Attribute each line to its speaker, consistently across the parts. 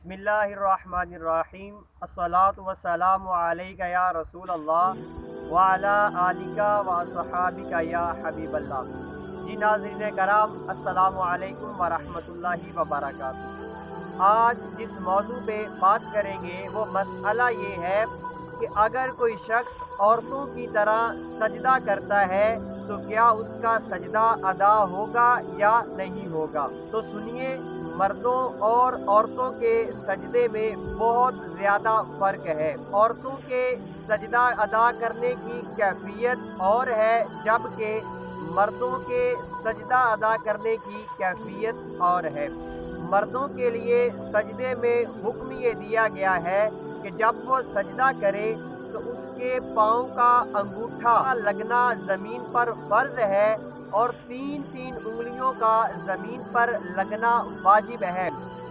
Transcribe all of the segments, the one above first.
Speaker 1: بسم اللہ الرحمن الرحیم الصلاۃ والسلام علیک یا رسول اللہ وعلی آلک و اصحابک یا حبیب اللہ۔ جی ناظرین کرام، السلام علیکم ورحمۃ اللہ وبرکاتہ۔ آج جس موضوع پہ بات کریں گے وہ مسئلہ یہ ہے کہ اگر کوئی شخص عورتوں کی طرح سجدہ کرتا ہے تو کیا اس کا سجدہ ادا ہوگا یا نہیں ہوگا؟ تو سنیے، مردوں اور عورتوں کے سجدے میں بہت زیادہ فرق ہے۔ عورتوں کے سجدہ ادا کرنے کی کیفیت اور ہے، جبکہ مردوں کے سجدہ ادا کرنے کی کیفیت اور ہے۔ مردوں کے لیے سجدے میں حکم یہ دیا گیا ہے کہ جب وہ سجدہ کرے تو اس کے پاؤں کا انگوٹھا لگنا زمین پر فرض ہے اور تین انگلیوں کا زمین پر لگنا واجب ہے،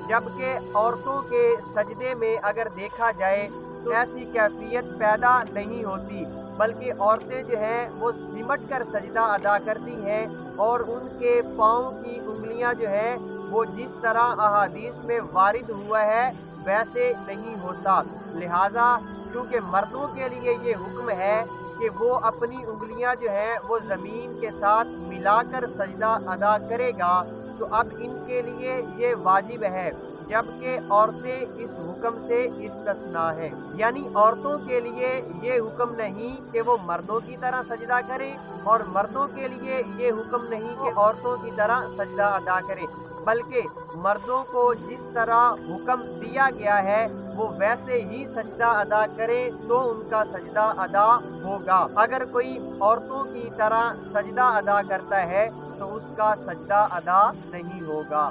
Speaker 1: جبکہ عورتوں کے سجدے میں اگر دیکھا جائے تو ایسی کیفیت پیدا نہیں ہوتی، بلکہ عورتیں جو ہیں وہ سمٹ کر سجدہ ادا کرتی ہیں اور ان کے پاؤں کی انگلیاں جو ہیں وہ جس طرح احادیث میں وارد ہوا ہے ویسے نہیں ہوتا۔ لہذا چونکہ مردوں کے لیے یہ حکم ہے کہ وہ اپنی انگلیاں جو ہیں وہ زمین کے ساتھ ملا کر سجدہ ادا کرے گا، تو اب ان کے لیے یہ واجب ہے، جبکہ عورتیں اس حکم سے استثناء ہیں۔ یعنی عورتوں کے لیے یہ حکم نہیں کہ وہ مردوں کی طرح سجدہ کریں اور مردوں کے لیے یہ حکم نہیں کہ عورتوں کی طرح سجدہ ادا کریں، بلکہ مردوں کو جس طرح حکم دیا گیا ہے وہ ویسے ہی سجدہ ادا کریں تو ان کا سجدہ ادا ہوگا۔ اگر کوئی عورتوں کی طرح سجدہ ادا کرتا ہے تو اس کا سجدہ ادا نہیں ہوگا۔